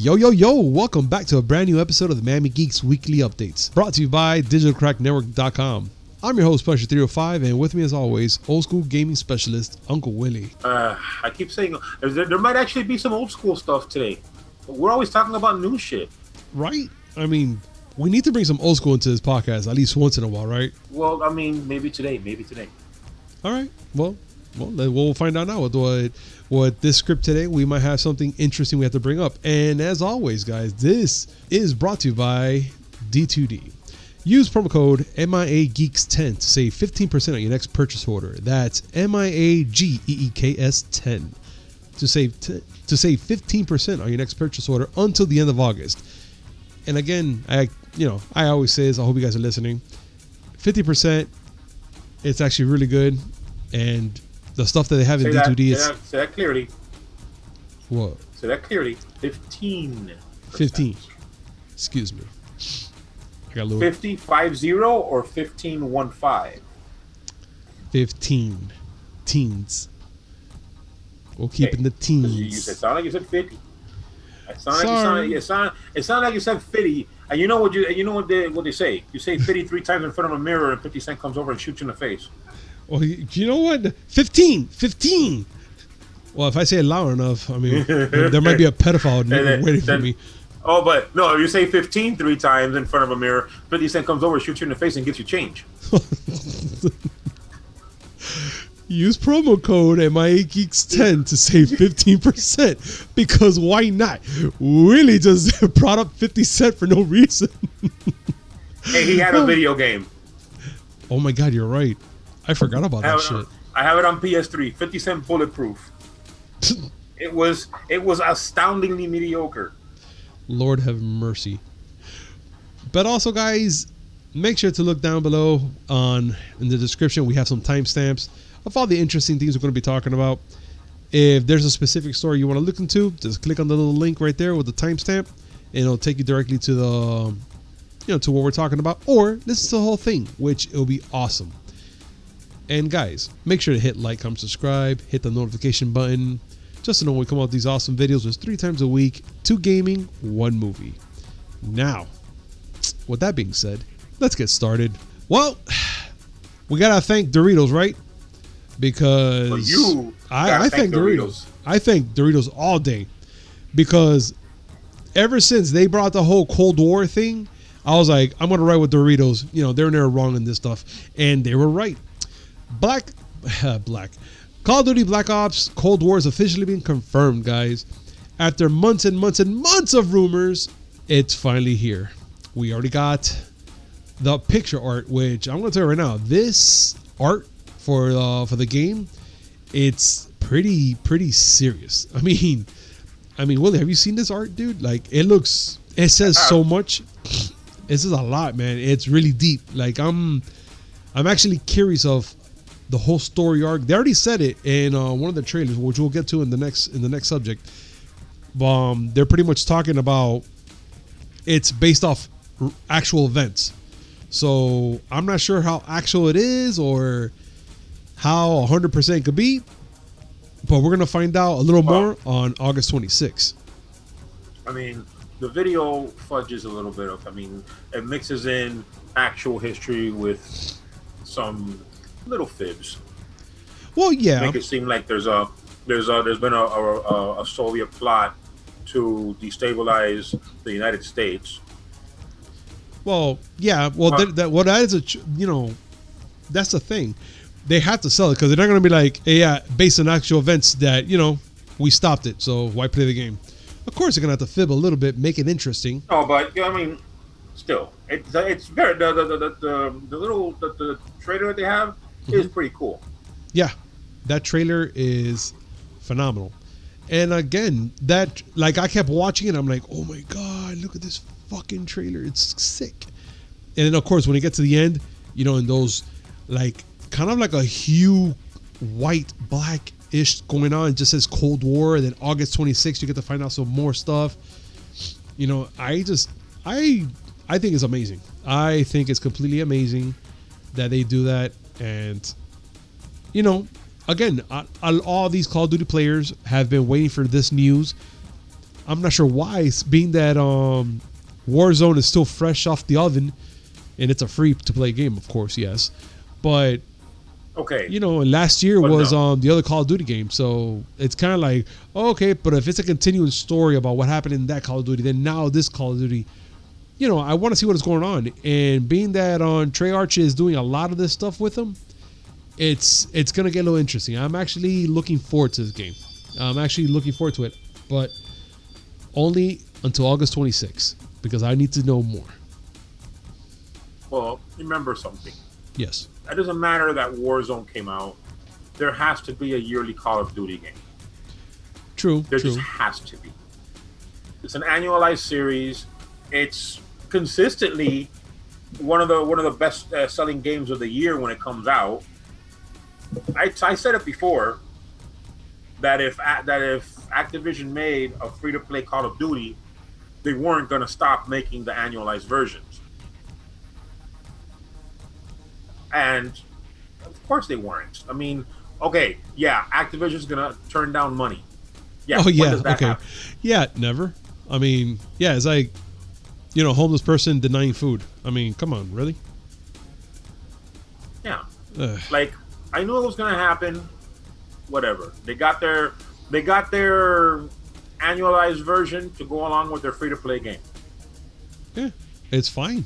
Yo, welcome back to a brand new episode of the Miami Geeks Weekly Updates, brought to you by digitalcracknetwork.com. I'm your host, Persia 305, and with me as always, old school gaming specialist, Uncle Willy. I keep saying there might actually be some old school stuff today, but we're always talking about new shit. Right? I mean, we need to bring some old school into this podcast, at least once in a while, right? Well, I mean, maybe today. All right. Well, we'll find out now what this script today. We might have something interesting we have to bring up. And as always, guys, this is brought to you by D2D. Use promo code MIAGeeks10 to save 15% on your next purchase order. That's MIAGEEKS10 to save 15% on your next purchase order until the end of August. And again, I always say this. I hope you guys are listening. 50%. It's actually really good, and the stuff that they have in D2D is... Say that clearly. What? Say that clearly. 15. 15. Excuse me. I got a little... 50, 50, or 15, 15? 15. Teens. We'll keep in the teens. It sounded like you said 50. It sounded like you said 50. And you know what they say? You say 50 3 times in front of a mirror, and 50 Cent comes over and shoots you in the face. Well, you know what? 15. Well, if I say it loud enough, I mean, there might be a pedophile waiting for me. Oh, but no, if you say 15 3 times in front of a mirror, 50 Cent comes over, shoots you in the face, and gives you change. Use promo code MIAGeeks10 to save 15%, because why not? Willie just brought up 50 Cent for no reason. Hey, he had a video game. Oh my God, you're right. I forgot about that shit. I have it on PS3. 50 Cent Bulletproof. It was astoundingly mediocre. Lord have mercy. But also, guys, make sure to look down below in the description. We have some timestamps of all the interesting things we're going to be talking about. If there's a specific story you want to look into, just click on the little link right there with the timestamp, and it'll take you directly to the, to what we're talking about, or listen to the whole thing, which it'll be awesome. And guys, make sure to hit like, comment, subscribe, hit the notification button, just to know when we come out with these awesome videos. There's 3 times a week, 2 gaming, 1 movie. Now, with that being said, let's get started. Well, we gotta thank Doritos, right? Because I thank Doritos. I thank Doritos all day, because ever since they brought the whole Cold War thing, I was like, I'm gonna ride with Doritos. They're wrong in this stuff, and they were right. Call of Duty Black Ops Cold War has officially been confirmed, guys. After months and months and months of rumors, it's finally here. We already got the picture art, which I'm gonna tell you right now, this art for the game, it's pretty serious. I mean, Willie, have you seen this art, dude? Like, it says so much. It says a lot, man. It's really deep. Like, I'm actually curious of the whole story arc. They already said it in one of the trailers, which we'll get to in the next subject. They're pretty much talking about it's based off actual events. So I'm not sure how actual it is or how 100% could be, but we're gonna find out a little more on August 26th. I mean, the video fudges a little bit of. It mixes in actual history with some little fibs. Well, yeah. Make it seem like there's been a Soviet plot to destabilize the United States. Well, yeah. Well, that's the thing. They have to sell it, because they're not going to be like, hey, yeah, based on actual events that, we stopped it, so why play the game? Of course, they're going to have to fib a little bit, make it interesting. Oh, but still, it's very the trailer that they have is pretty cool. Yeah, that trailer is phenomenal. And again, I kept watching it, I'm like, oh my God, look at this fucking trailer, it's sick. And then of course, when you get to the end, in those kind of like a hue white black-ish going on, it just says Cold War. And then August 26th, you get to find out some more stuff. I think it's amazing. I think it's completely amazing that they do that. And again, all these Call of Duty players have been waiting for this news. I'm not sure why, being that Warzone is still fresh off the oven, and it's a free to play game, of course, yes. But okay, last year was no. the other Call of Duty game, so it's kind of like, okay, but if it's a continuing story about what happened in that Call of Duty, then now this Call of Duty, I want to see what is going on. And being that Treyarch is doing a lot of this stuff with them, it's gonna get a little interesting. I'm actually looking forward to this game. I'm actually looking forward to it, but only until August 26th because I need to know more. Well, remember something. Yes. It doesn't matter that Warzone came out. There has to be a yearly Call of Duty game. True. There just has to be. It's an annualized series. It's consistently one of the best selling games of the year when it comes out. I said it before that if Activision made a free to play Call of Duty, they weren't going to stop making the annualized versions. And of course they weren't. I mean, okay, yeah, Activision's gonna turn down money. Yeah. Oh yeah. When does that okay. happen? Yeah. Never. I mean, yeah. It's like, homeless person denying food. I mean, come on, really? Yeah. Like, I knew it was gonna happen. Whatever. They got their annualized version to go along with their free to play game. Yeah, it's fine.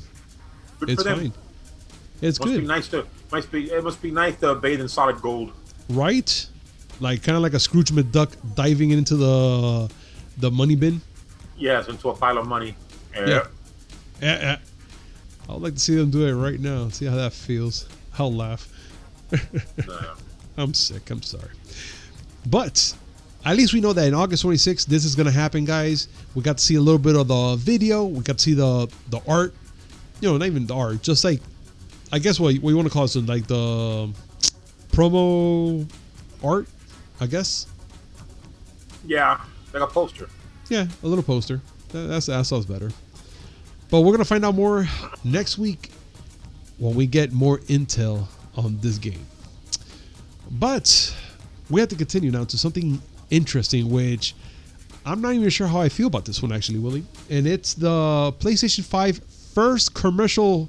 Good for them. Fine. It's good. It must be nice to bathe in solid gold. Right? Like kind of like a Scrooge McDuck diving into the money bin. Yes, into a pile of money. Yeah. I would like to see them do it right now. See how that feels. I'll laugh. I'm sick. I'm sorry. But at least we know that in August 26th, this is going to happen, guys. We got to see a little bit of the video. We got to see the art. Not even the art. Just like, I guess what you want to call it, like the promo art, I guess. Yeah, like a poster. Yeah, a little poster. That sounds better. But we're gonna find out more next week when we get more intel on this game. But we have to continue now to something interesting, which I'm not even sure how I feel about this one actually, Willie. And it's the PlayStation 5 first commercial.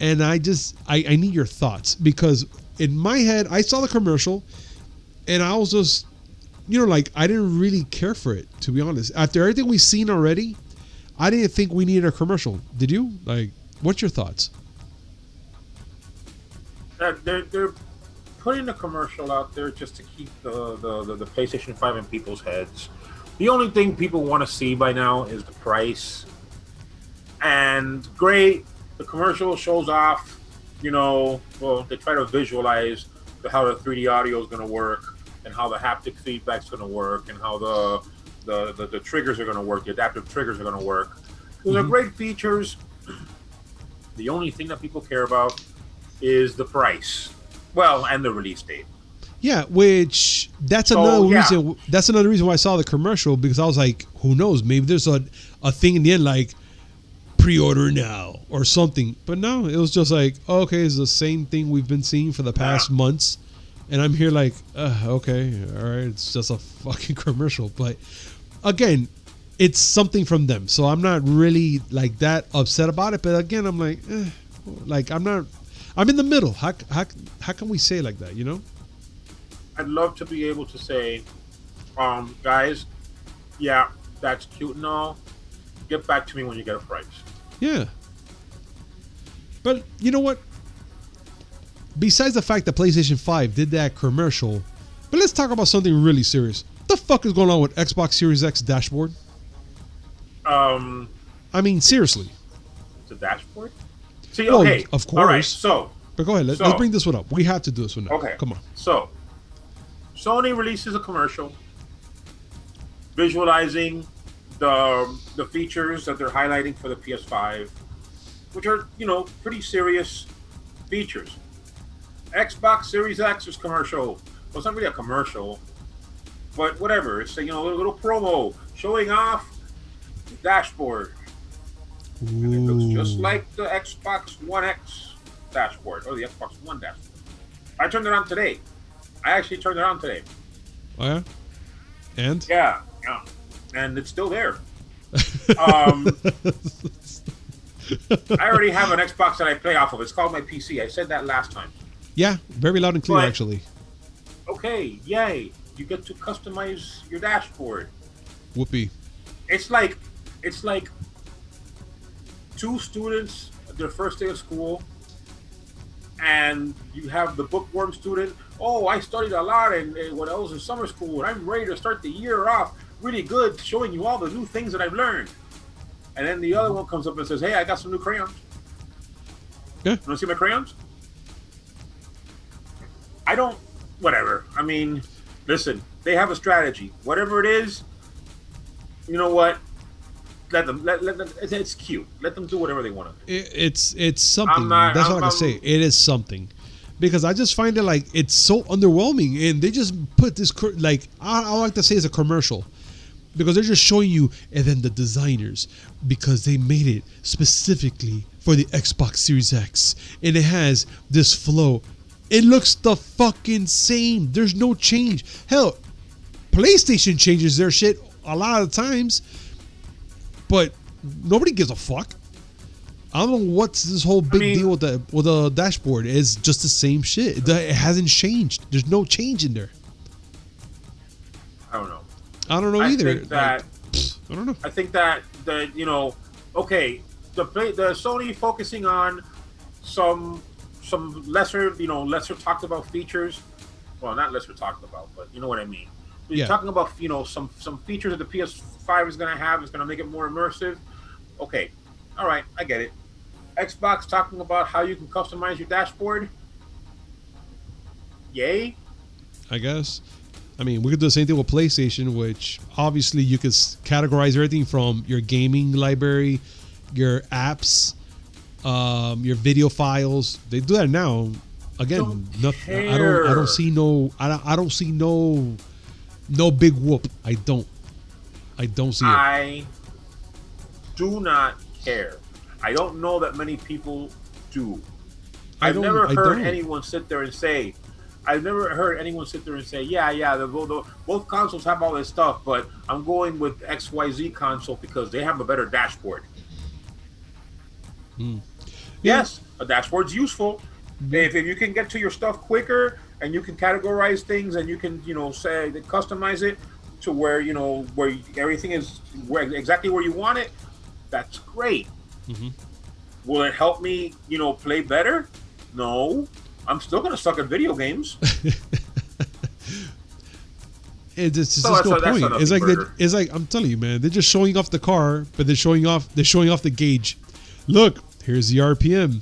And I need your thoughts because in my head, I saw the commercial and I was just, like I didn't really care for it, to be honest. After everything we've seen already, I didn't think we needed a commercial. Did you? Like, what's your thoughts? They're putting a commercial out there just to keep the PlayStation 5 in people's heads. The only thing people want to see by now is the price. And great. The commercial shows off, they try to visualize how the 3D audio is going to work and how the haptic feedback is going to work and how the triggers are going to work, the adaptive triggers are going to work. Those are great features. The only thing that people care about is the price. Well, and the release date. Yeah, which that's another reason. That's another reason why I saw the commercial, because I was like, who knows? Maybe there's a thing in the end like, pre-order now or something. But no, it was just like, okay, it's the same thing we've been seeing for the past months, and I'm here like, okay, all right, it's just a fucking commercial. But again, it's something from them, so I'm not really like that upset about it. But again, I'm like, like I'm in the middle. How can we say like that, I'd love to be able to say, guys, yeah, that's cute and all, get back to me when you get a price. Yeah. But you know what? Besides the fact that PlayStation 5 did that commercial, but let's talk about something really serious. What the fuck is going on with Xbox Series X dashboard? I mean, seriously. The dashboard? See, well, okay. Of course. All right, so. But go ahead. Let's bring this one up. We have to do this one now. Okay. Come on. So, Sony releases a commercial visualizing the features that they're highlighting for the PS5, which are, pretty serious features. Xbox Series X's commercial. Well, it's not really a commercial, but whatever. It's a little promo showing off the dashboard. Ooh. And it looks just like the Xbox One X dashboard or the Xbox One dashboard. I turned it on today. I actually turned it on today. Oh yeah? And? Yeah. and it's still there. Um, I already have an Xbox that I play off of. It's called my PC. I said that last time. Yeah, very loud and clear, But- actually. Okay, yay! You get to customize your dashboard. Whoopee. It's like two students their first day of school, and you have the bookworm student. Oh, I studied a lot and when I was in summer school, and I'm ready to start the year off really good, showing you all the new things that I've learned. And then the other one comes up and says, "Hey, I got some new crayons. Yeah. You want to see my crayons?" I don't. Whatever. I mean, listen. They have a strategy. Whatever it is, you know what? Let them. It's cute. Let them do whatever they want to do. It's something. That's what I can say. It is something, because I just find it like it's so underwhelming, and they just put this like I like to say it's a commercial, because they're just showing you, and then the designers, because they made it specifically for the Xbox Series X, and it has this flow. It looks the fucking same. There's no change. Hell, PlayStation changes their shit a lot of times, but nobody gives a fuck. I don't know what's this whole big deal with the dashboard. It's just the same shit. It hasn't changed. There's no change in there. I don't know. I don't know either. Think that, I don't know. I think that okay, the Sony focusing on some lesser talked about features. Well, not lesser talked about, but you know what I mean. You're talking about some features that the PS5 is going to have. It's going to make it more immersive. Okay, all right, I get it. Xbox talking about how you can customize your dashboard. Yay. I guess. I mean, we could do the same thing with PlayStation, which obviously you could categorize everything from your gaming library, your apps, your video files. They do that now. Again, nothing. I don't see no big whoop. I don't see it. I do not care. I don't know that many people do. I've never heard anyone sit there and say, yeah, both consoles have all this stuff, but I'm going with XYZ console because they have a better dashboard. Yes, a dashboard's useful. If you can get to your stuff quicker and you can categorize things and you can, say customize it to where everything is exactly where you want it, that's great. Mm-hmm. Will it help me, play better? No. I'm still gonna suck at video games. It's no point. It's like I'm telling you, man. They're just showing off the car, but they're showing off the gauge. Look, here's the RPM.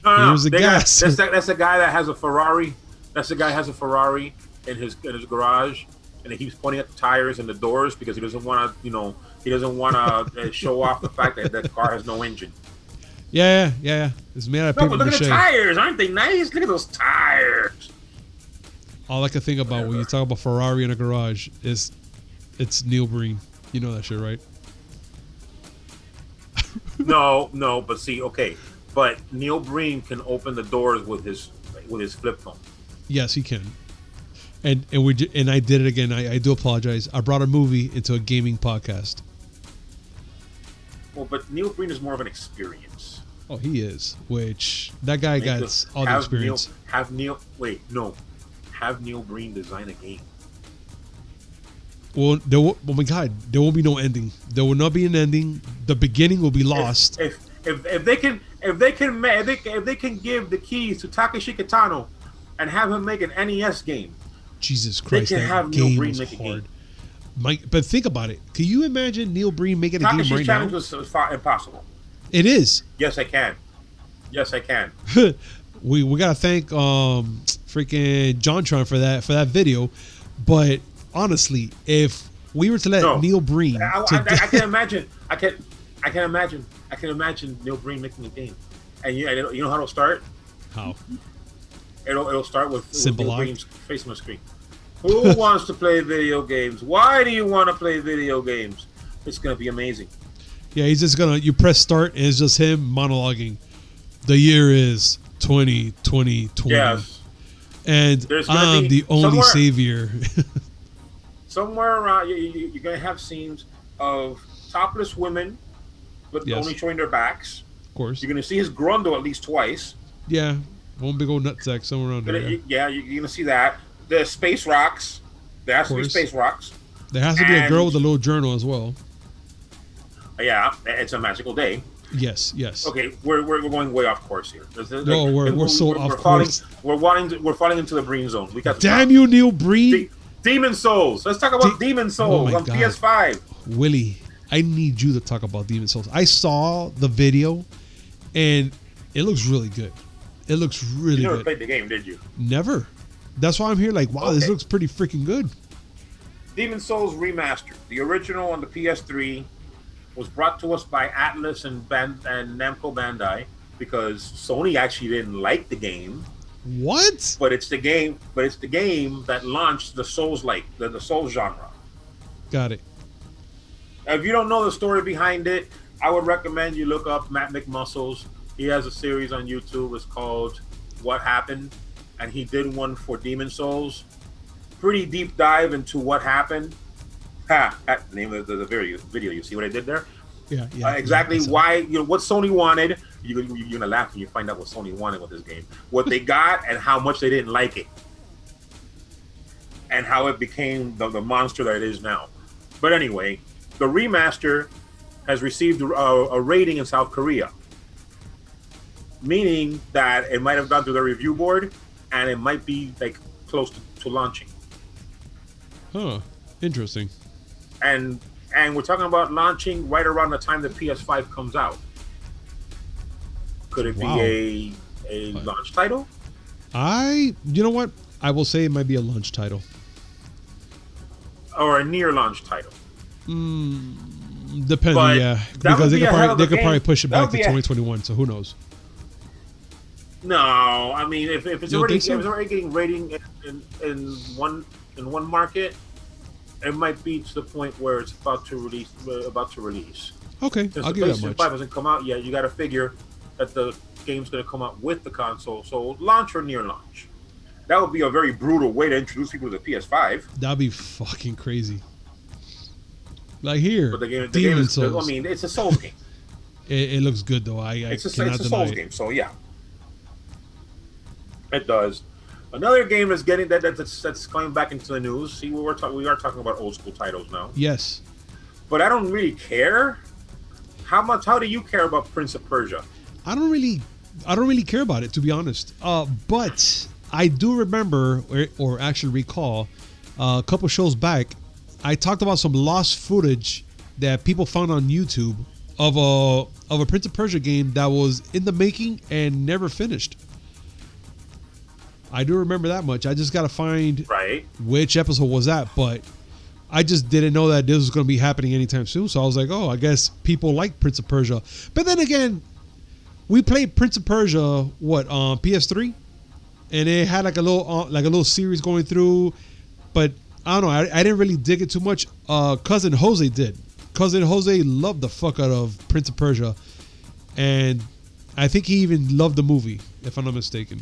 Here's the gas. That's the guy that has a Ferrari. That's the guy who has a Ferrari in his garage, and he keeps pointing at the tires and the doors because he doesn't want to, show off the fact that that car has no engine. Yeah. It's made out of paper. But look at the tires. Aren't they nice? Look at those tires. All I can think about when you talk about Ferrari in a garage is it's Neil Breen. You know that shit, right? No, but see, okay. But Neil Breen can open the doors with his flip phone. Yes, he can. And I did it again. I do apologize. I brought a movie into a gaming podcast. Well, but Neil Breen is more of an experience. Oh, he is. Which that guy got all the experience. Have Neil Breen design a game. Well, oh my God, there will be no ending. There will not be an ending. The beginning will be lost. If they can give the keys to Takeshi Kitano and have him make an NES game, Jesus Christ, they can have Neil Breen make a game. But think about it. Can you imagine Neil Breen making a game right now? Takeshi's challenge was impossible. It is. Yes, I can. we gotta thank freaking JonTron for that video. But honestly, if we were to let Neil Breen, I can imagine. I can imagine Neil Breen making a game, and you know how it'll start. How? It'll start with Neil Breen's face on the screen. Who wants to play video games? Why do you want to play video games? It's gonna be amazing. Yeah, he's just you press start and it's just him monologuing. The year is 2020. Yes. And I'm the only savior. Somewhere around, you're going to have scenes of topless women, but Yes, only showing their backs. of course. You're gonna see his grundle at least twice. Yeah, one big old nutsack somewhere around there. Yeah, Yeah, you're gonna see that. The space rocks. There of has to be course. space rocks. There has to be a girl And with a little journal as well. yeah, it's a magical day. Yes, yes. Okay, we're going way off course here. No, we're so off falling, course. we're falling into the green zone. We got Damn you, Neil Breen. Demon Souls. Let's talk about Demon Souls my on God. PS5. Willie, I need you to talk about Demon Souls. I saw the video, and it looks really good. It looks really You never good. played the game, did you? Never. That's why I'm here. Like, wow, this Okay. looks pretty freaking good. Demon Souls Remastered. The original on the PS3 was brought to us by Atlas and Namco Bandai because Sony actually didn't like the game, What? but it's the game that launched the the Souls genre. Got it. If you don't know the story behind it, I would recommend you look up Matt McMuscles. He has a series on YouTube. It's called What Happened, and he did one for Demon Souls. Pretty deep dive into what happened. Ha! That's the name of the video. You see what I did there? Yeah, yeah. Exactly yeah, why, what Sony wanted. You're gonna laugh when you find out what Sony wanted with this game. What they got and how much they didn't like it, and how it became the monster that it is now. But anyway, the remaster has received a rating in South Korea, meaning that it might have gone through the review board and it might be like close to launching. Huh. Interesting. And we're talking about launching right around the time the PS5 comes out. Could it Wow. be a launch title? You know what? I will say it might be a launch title. Or a near launch title? Depending, But yeah. that Because would they be could a hell probably, of they a could probably game. push it That back would to be a- 2021, so who knows? No, I mean if it's You don't already think so? if it's already getting rating in one market, it might be to the point where it's about to release. Okay, Since I'll the give you that PlayStation much. 5 hasn't come out yet, you got to figure that the game's going to come out with the console. So launch or near launch. That would be a very brutal way to introduce people to the PS5. That'd be fucking crazy. Like here, But the game Demon is, Souls. I mean, it's a Souls game. It looks good though. I It's a cannot deny Souls it. game. So yeah, it does. Another game that's that's coming back into the news. See, we are talking about old school titles now. Yes, But I don't really care. How do you care about Prince of Persia? I don't really care about it, to be honest. But I do remember, or actually recall, a couple shows back, I talked about some lost footage that people found on YouTube of a Prince of Persia game that was in the making and never finished. I do remember that much. I just gotta find Right. which episode was that, but I just didn't know that this was going to be happening anytime soon. So I was like, oh, I guess people like Prince of Persia. But then again, we played Prince of Persia on PS3, and it had like a little series going through. But I don't know. I didn't really dig it too much. Cousin Jose did. Cousin Jose loved the fuck out of Prince of Persia, and I think he even loved the movie, if I'm not mistaken.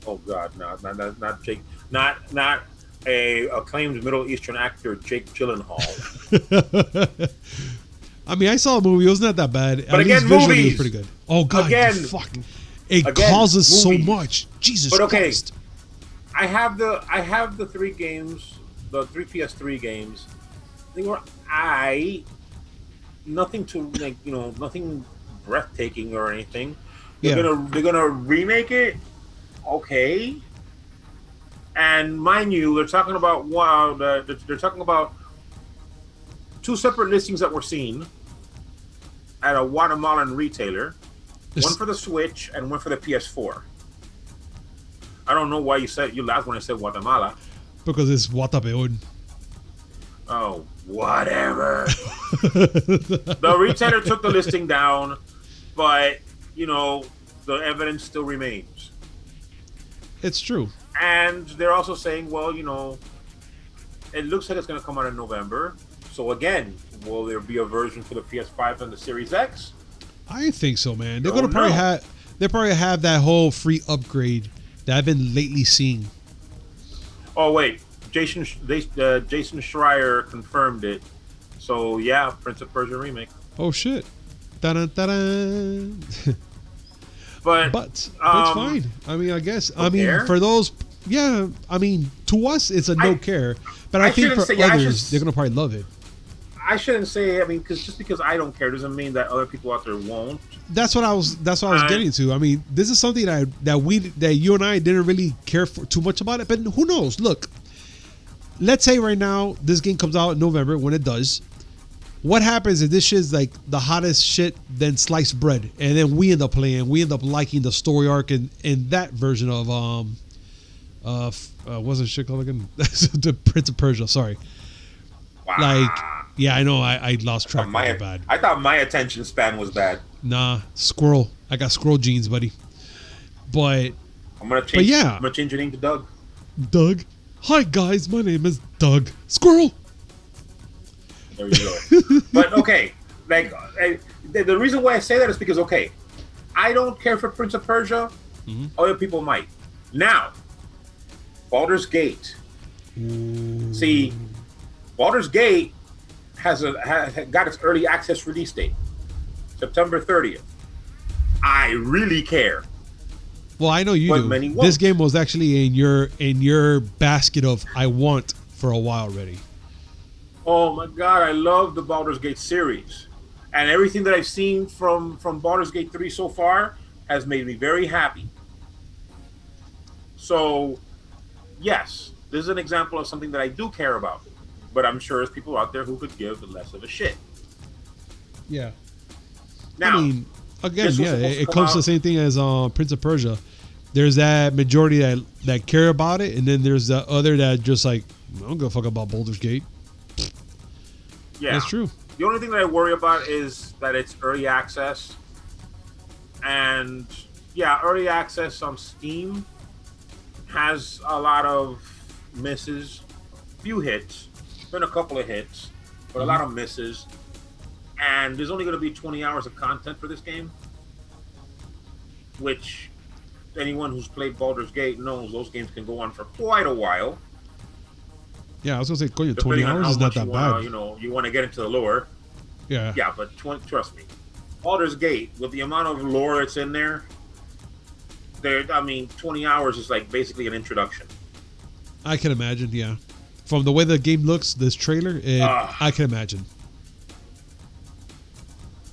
Oh God, not Jake, not a acclaimed Middle Eastern actor Jake Gyllenhaal. I mean, I saw a movie. It was not that bad. But At again, least visually, it was movies. pretty good. Oh God, Again. fuck! It Again, causes movies. so much. Jesus But okay. Christ! I have the three games, the three PS3 games. They were nothing to like, nothing breathtaking or anything. They're gonna remake it, okay. And mind you, they're talking about they're talking about two separate listings that were seen at a Guatemalan retailer, one for the Switch and one for the PS4. I don't know why you laughed when I said Guatemala. Because it's Watapeon. Oh, whatever. The retailer took the listing down, but the evidence still remains. It's true. And they're also saying, well, it looks like it's going to come out in November. So again, will there be a version for the PS5 and the Series X? I think so, man. They're Don't gonna probably know. have that whole free upgrade that I've been lately seeing. Oh wait, Jason Schreier confirmed it. So yeah, Prince of Persia remake. Oh shit. Da-da-da-da. But But that's fine. I mean, I guess. I mean, care? for those, yeah. I mean, to us, it's a no care. But I think shouldn't for say- I others, should- they're gonna probably love it. I shouldn't say. I mean, because just because I don't care doesn't mean that other people out there won't. That's what I was. That's what I was I- getting to. I mean, this is something that you and I didn't really care for too much about it. But who knows? Look, let's say right now this game comes out in November. When it does, what happens if this shit's like the hottest shit than sliced bread, and then we end up playing, we end up liking the story arc in that version of what's the shit called again? The Prince of Persia. Sorry. Wow. Like, yeah, I know. I lost track. my, Of bad. I thought my attention span was bad. Nah, squirrel. I got squirrel genes, buddy. But I'm gonna change. But yeah. I'm gonna change your name to Doug. Doug. Hi guys, my name is Doug. Squirrel. There you go. But okay, like the reason why I say that is because okay, I don't care for Prince of Persia. Mhm. Other people might. Now, Baldur's Gate. See, Baldur's Gate has got its early access release date, September 30th. I really care. Well, I know you But do. many This won't. game was actually in your basket of I want for a while already. Oh my god, I love the Baldur's Gate series. And everything that I've seen from Baldur's Gate 3 so far has made me very happy. So, yes, this is an example of something that I do care about. But I'm sure there's people out there who could give less of a shit. Yeah. Now, I mean, again, this was yeah, supposed to it come comes to the out- same thing as Prince of Persia. There's that majority that care about it, and then there's the other that just like, I don't give a fuck about Baldur's Gate. yeah, That's true. the only thing that I worry about is that it's early access. And yeah, early access on Steam has a lot of misses, few hits, been a couple of hits, but a lot of misses. And there's only going to be 20 hours of content for this game, which anyone who's played Baldur's Gate knows those games can go on for quite a while. Yeah, I was gonna say, cool, 20 Depending on hours how is not much that you wanna, bad. you want to get into the lore. Yeah. Yeah, but trust me, Baldur's Gate, with the amount of lore that's in there, 20 hours is like basically an introduction. I can imagine. Yeah, from the way the game looks, this trailer, I can imagine.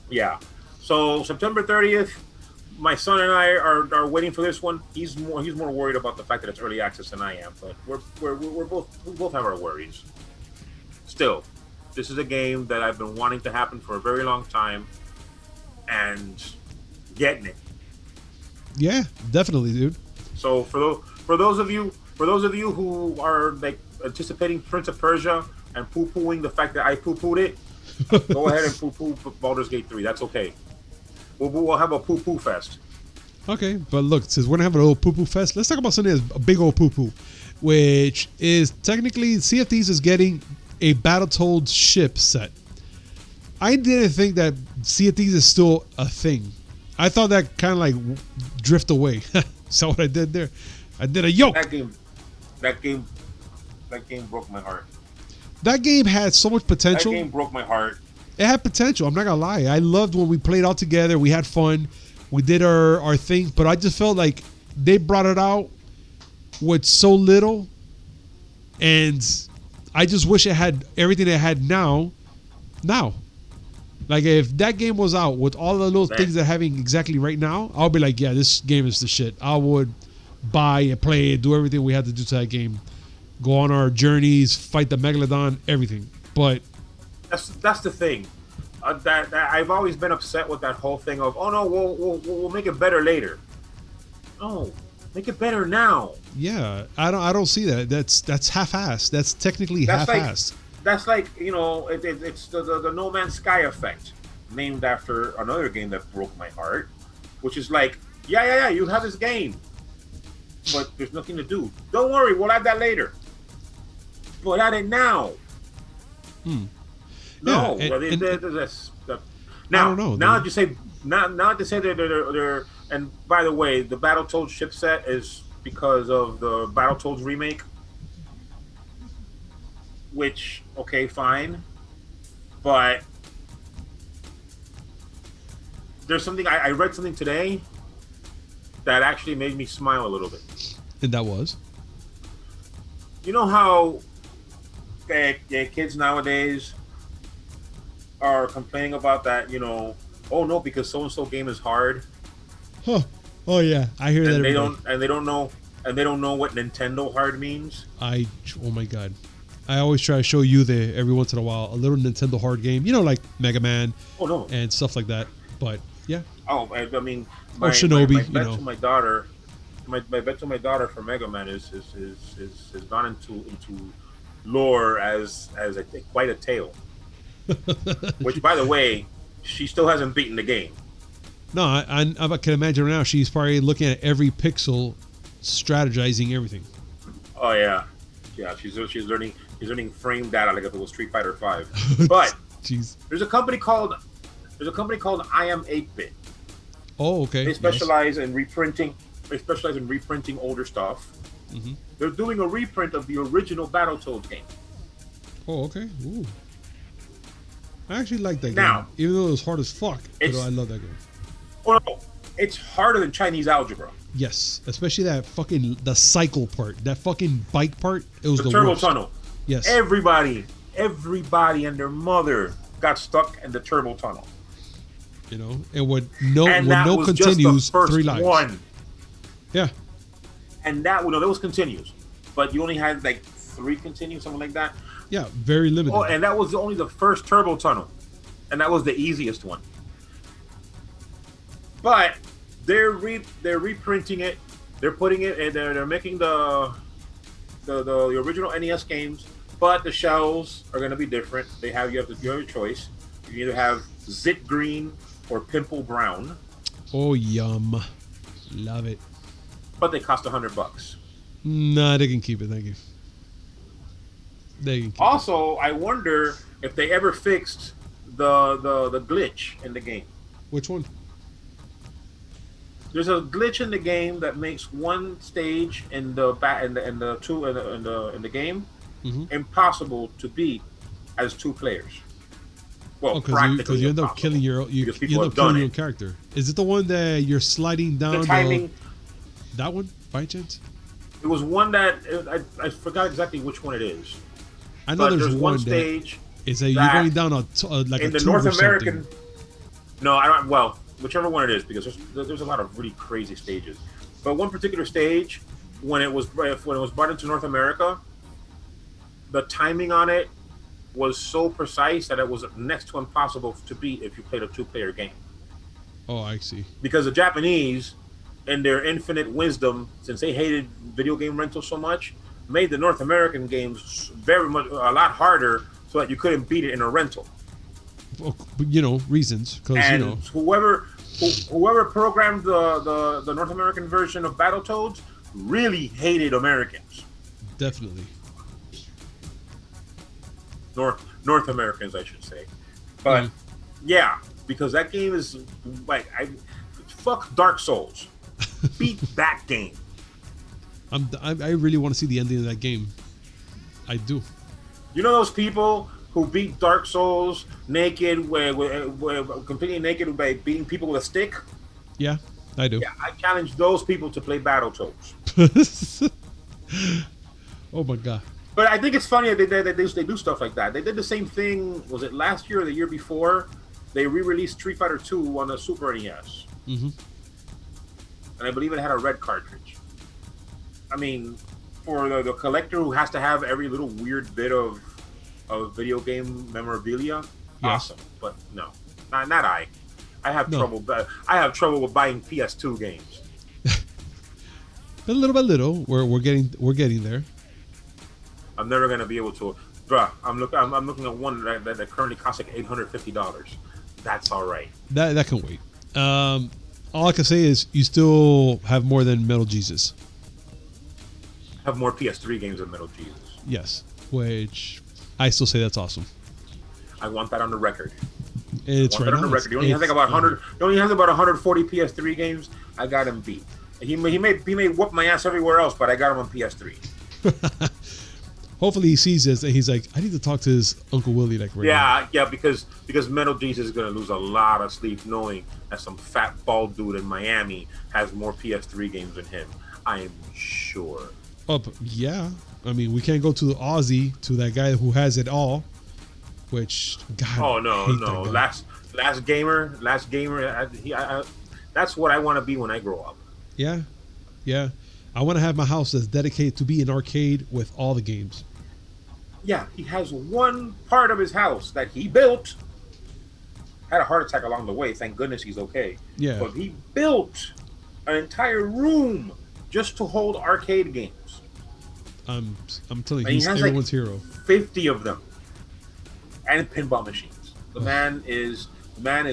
Yeah. So September 30th, my son and I are waiting for this one. He's more worried about the fact that it's early access than I am, but we both have our worries. Still, this is a game that I've been wanting to happen for a very long time, and getting it. Yeah, definitely, dude. So for those of you who are like anticipating Prince of Persia and poo-pooing the fact that I poo-pooed it, go ahead and poo-poo Baldur's Gate 3. That's okay. We'll have a poo-poo fest. Okay, but look, since we're gonna have a little poo-poo fest, let's talk about something that's a big old poo-poo, which is technically Sea of Thieves is getting a Battletoads ship set. I didn't think that Sea of Thieves is still a thing. I thought that kind of like drift away. Saw what I did there? I did a yoke. That game broke my heart. That game had so much potential. That game broke my heart. It had potential. I'm not gonna lie. I loved when we played all together. We had fun. We did our thing, but I just felt like they brought it out with so little, and I just wish it had everything it had now. Like if that game was out with all the little things they're having exactly right now, I'll be like, yeah, this game is the shit. I would buy and play it, do everything we had to do to that game, go on our journeys, fight the megalodon, everything. But That's the thing. That I've always been upset with that whole thing of, oh no, we'll make it better later. No, make it better now. yeah, I don't see that. That's half-assed. That's technically That's half-assed. That's like it's the No Man's Sky effect, named after another game that broke my heart, which is like, yeah, you have this game, but there's nothing to do. Don't worry, we'll add that later. But add it now. No, Yeah, but and- now, I don't know, now dude. to say, not to say that they're. And by the way, the Battletoads ship set is because of the Battletoads remake. which okay, fine, but there's something I read something today that actually made me smile a little bit. And that was? You know how kids nowadays are complaining about that, oh no, because so and so game is hard. Huh. Oh yeah, I hear that. They don't know what Nintendo hard means. Oh my god. I always try to show you every once in a while a little Nintendo hard game, like Mega Man. Oh no. And stuff like that. But yeah. Oh, I mean, Shinobi, my bet to my daughter, my bet to my daughter for Mega Man has gone into lore as quite a tale. Which, by the way, she still hasn't beaten the game. No, I can imagine right now she's probably looking at every pixel, strategizing everything. Oh yeah, she's learning frame data like if it was Street Fighter 5. But jeez, there's a company called I Am 8-Bit. Oh, okay. They specialize in reprinting. They specialize in reprinting older stuff. Mm-hmm. They're doing a reprint of the original Battletoads game. Oh, okay. Ooh. I actually like that Now, game, even though it was hard as fuck. But I love that game. Oh no, it's harder than Chinese algebra. Yes, especially the cycle part, that fucking bike part. It was the turbo worst. tunnel. Yes. Everybody and their mother got stuck in the turbo tunnel. And with no continues, 3 lives. One. Yeah. And that there was continues, but you only had like 3 continues, something like that. Yeah, very limited. Oh, and that was only the first turbo tunnel, and that was the easiest one. But they're reprinting it. They're putting it, and they're making the original NES games, but the shells are going to be different. You have your choice. You can either have Zit Green or Pimple Brown. Oh, yum. Love it. But they cost $100. Nah, they can keep it. Thank you. They can keep also, I wonder if they ever fixed the glitch in the game. Which one? There's a glitch in the game that makes one stage in the game impossible to beat as 2 players. Well, because you end up killing your own character. Is it the one that you're sliding down? The timing. That one, by chance? It was one that I forgot exactly which one it is. I know there's one stage. Is that you're going down like in a the tube North or American? something. No, I don't. Well, whichever one it is, because there's a lot of really crazy stages. But one particular stage, when it was brought into North America, the timing on it was so precise that it was next to impossible to beat if you played a 2-player game. Oh, I see. Because the Japanese, in their infinite wisdom, since they hated video game rental so much, made the North American games a lot harder so that you couldn't beat it in a rental. Well, reasons, because whoever programmed the North American version of Battletoads really hated Americans. Definitely. North Americans, I should say. But yeah, because that game is like fuck Dark Souls. Beat that game. I really want to see the ending of that game. I do. You know those people who beat Dark Souls naked, completely naked by beating people with a stick? Yeah, I do. Yeah, I challenge those people to play Battletoads. Oh my god. But I think it's funny that they do stuff like that. They did the same thing, was it last year or the year before? They re-released Street Fighter 2 on the Super NES. Mm-hmm. And I believe it had a red cartridge. I mean, for the collector who has to have every little weird bit of video game memorabilia, awesome. But no, not I. I have trouble. I have trouble with buying PS2 games. But little by little, we're getting there. I'm never gonna be able to, bruh. I'm looking at one that currently costs like $850. That's all right. That can wait. All I can say is you still have more than Metal Jesus. Have more PS3 games than Metal Jesus. Yes, which I still say that's awesome. I want that on the record. It's right on the record. You only have like about 100. You only have about 140 PS3 games. I got him beat. He may whoop my ass everywhere else, but I got him on PS3. Hopefully he sees this and he's like, I need to talk to his Uncle Willie like right now. Yeah, because Metal Jesus is gonna lose a lot of sleep knowing that some fat bald dude in Miami has more PS3 games than him. I am sure. Oh, yeah. I mean, we can't go to the Aussie, to that guy who has it all. Which, God. Oh no. Last gamer. That's what I want to be when I grow up. Yeah. I want to have my house that's dedicated to be an arcade with all the games. Yeah, he has one part of his house that he built. Had a heart attack along the way. Thank goodness he's okay. Yeah. But he built an entire room just to hold arcade games. I'm telling you, he's everyone's hero. 50 of them. And pinball machines. The man is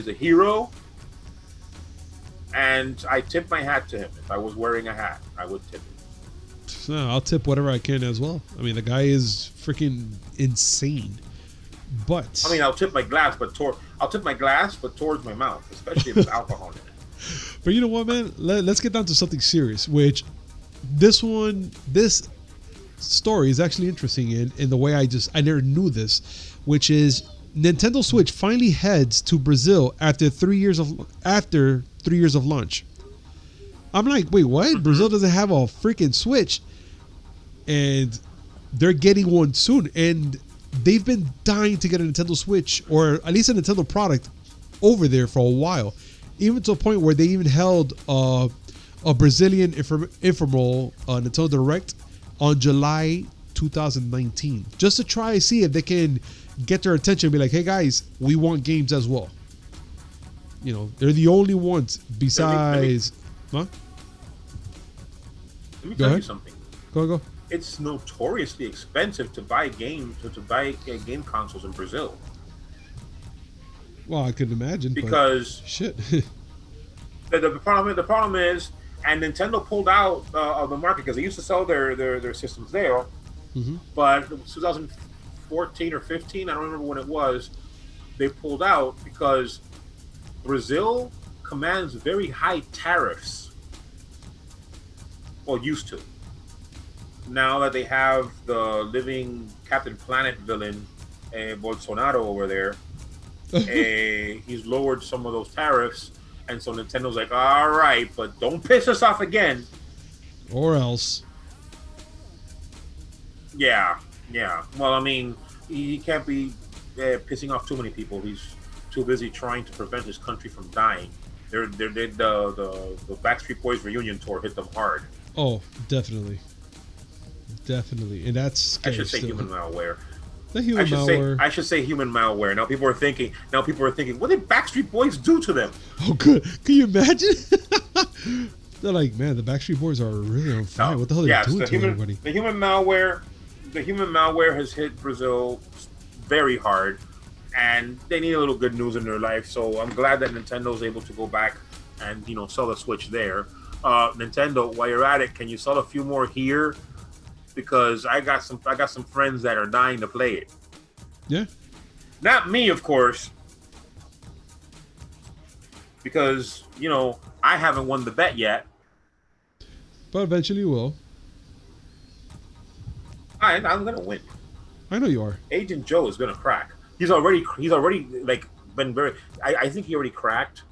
a hero. And I tip my hat to him. If I was wearing a hat, I would tip it. No, I'll tip whatever I can as well. I mean, the guy is freaking insane. But I mean, I'll tip my glass, but towards my mouth, especially if there's alcohol in it. But you know what, man? Let's get down to something serious. Which this story is actually interesting in the way I never knew this, which is Nintendo Switch finally heads to Brazil after 3 years of launch. I'm like, wait, what? Brazil doesn't have a freaking Switch, and they're getting one soon. And they've been dying to get a Nintendo Switch, or at least a Nintendo product, over there for a while, even to a point where they even held a Brazilian informal Nintendo Direct on July 2019, just to try and see if they can get their attention and be like, hey guys, we want games as well. You know, they're the only ones besides. Huh? Let me tell you something. Go. It's notoriously expensive to buy games, to buy game consoles in Brazil. Well, I could imagine. Because shit. the problem is, and Nintendo pulled out of the market because they used to sell their systems there. Mm-hmm. But it was 2014 or 15, I don't remember when it was, they pulled out because Brazil commands very high tariffs. Well, used to. Now that they have the living Captain Planet villain, Bolsonaro over there, he's lowered some of those tariffs, and so Nintendo's like, all right, but don't piss us off again. Or else. Yeah. Well, I mean, he can't be pissing off too many people. He's too busy trying to prevent his country from dying. The Backstreet Boys reunion tour hit them hard. Oh, definitely, and that's scary. I should say still. Human malware. The human malware. I should say human malware. Now people are thinking, what did Backstreet Boys do to them? Oh, good. Can you imagine? They're like, man, the Backstreet Boys are really on fire. What the hell are they doing to everybody? The human malware has hit Brazil very hard, and they need a little good news in their life. So I'm glad that Nintendo's able to go back and sell the Switch there. Nintendo, while you're at it, can you sell a few more here? Because I got some friends that are dying to play it. Yeah. Not me, of course. Because, I haven't won the bet yet. But eventually you will. I'm gonna win. I know you are. Agent Joe is gonna crack. He's already like been very. I think he already cracked,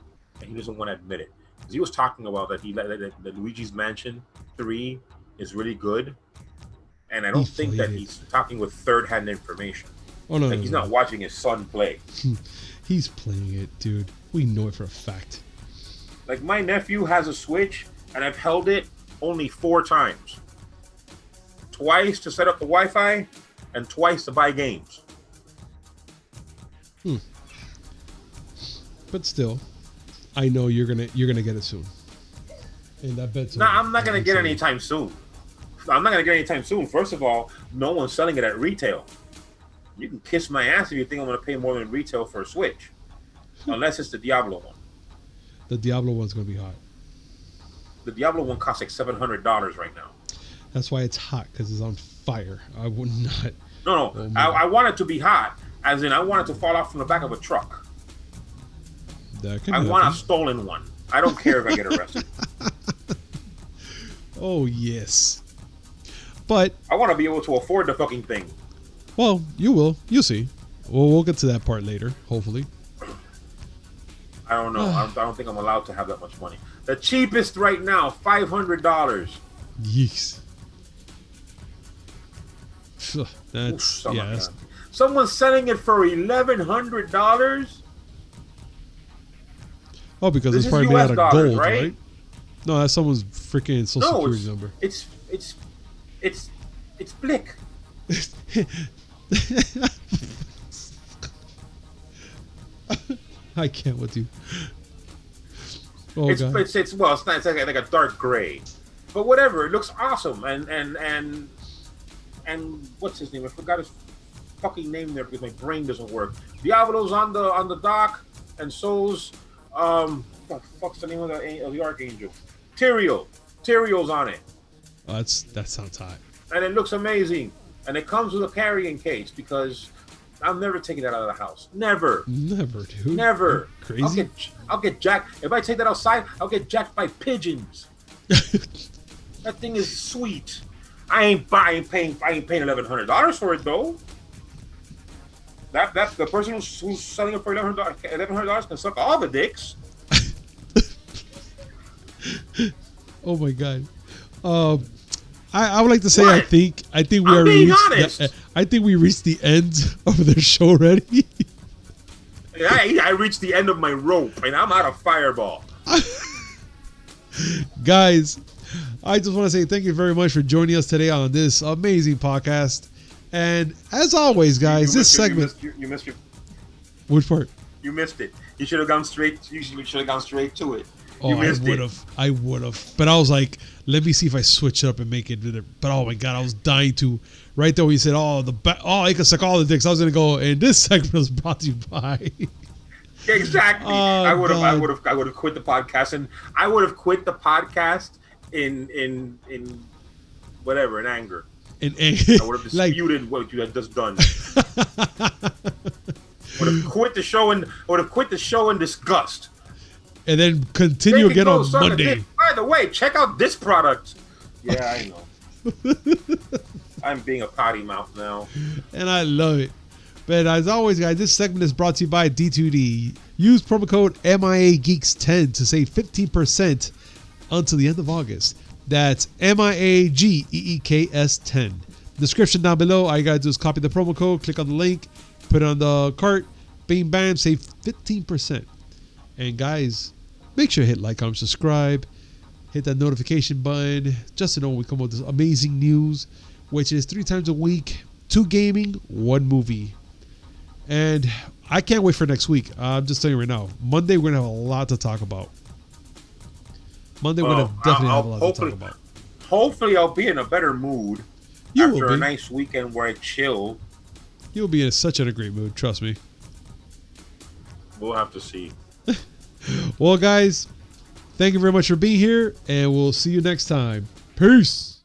and he doesn't want to admit it. Because he was talking about that that Luigi's Mansion 3 is really good, and I don't think that he's talking with third-hand information. Oh no, he's not watching his son play. He's playing it, dude. We know it for a fact. Like my nephew has a Switch, and I've held it only 4 times. Twice to set up the Wi-Fi, and twice to buy games. But still, I know you're gonna get it soon. And that bet's No, I'm not gonna get it anytime soon. First of all, no one's selling it at retail. You can kiss my ass if you think I'm gonna pay more than retail for a Switch, unless it's the Diablo one. The Diablo one's gonna be hot. The Diablo one costs like $700 right now. That's why it's hot, because it's on fire. I would not. No. Oh, I want it to be hot, as in I want it to fall off from the back of a truck. I want a stolen one. I don't care if I get arrested. Oh, yes. But I want to be able to afford the fucking thing. well, you will. You'll see. We'll get to that part later, hopefully. I don't know. I don't think I'm allowed to have that much money. The cheapest right now, $500. Yeeks. That's Oof, yeah. That's, someone's selling it for $1,100. oh, because This it's is probably made US out of dollars, gold, right? right? No, that's someone's freaking social security number. It's Blick. I can't with you. Oh, God. It's like a dark gray, but whatever. It looks awesome. And what's his name? I forgot his fucking name there because my brain doesn't work. Diablo's on the dock, and so's what the fuck's the name of the archangel? Tyrion's on it. Oh, that sounds hot. And it looks amazing. And it comes with a carrying case because I'm never taking that out of the house. Never, dude. never. You're crazy. I'll get jacked. If I take that outside, I'll get jacked by pigeons. That thing is sweet. I ain't paying $1,100 for it though. That the person who's selling it for $1,100 can suck all the dicks. Oh my God. I would like to say What? I think we I'm are being honest. I think we reached the end of the show already. I reached the end of my rope and I'm out of fireball. Guys, I just want to say thank you very much for joining us today on this amazing podcast. And as always, guys, this segment. You missed your. Which part? You missed it. You should have gone straight. You should have gone straight to it. Oh, I would have. But I was like, let me see if I switch it up and make it. But oh my God, I was dying to. Right there, when you said, I can suck all the dicks. I was gonna go, and this segment was brought to you by. Exactly. Oh, I would have quit the podcast, and I would have quit the podcast in whatever, in anger. I would have disputed what you had just done. Would have quit the show in disgust. And then continue again on Monday. By the way, check out this product. Yeah, I know. I'm being a potty mouth now. And I love it. But as always, guys, this segment is brought to you by D2D. Use promo code MIAGeeks10 to save 15% until the end of August. That's MIAGEEKS 10. Description down below. All you gotta do is copy the promo code, click on the link, put it on the cart, bing bam, save 15%. And guys, make sure to hit like, comment, subscribe, hit that notification button just to know when we come up with this amazing news, which is 3 times a week, 2 gaming, 1 movie. And I can't wait for next week. I'm just telling you right now, Monday we're gonna have a lot to talk about. Monday we're gonna definitely have a lot to talk about. Hopefully, I'll be in a better mood after a nice weekend where I chill. You'll be in such a great mood, trust me. We'll have to see. Well, guys, thank you very much for being here, and we'll see you next time. Peace.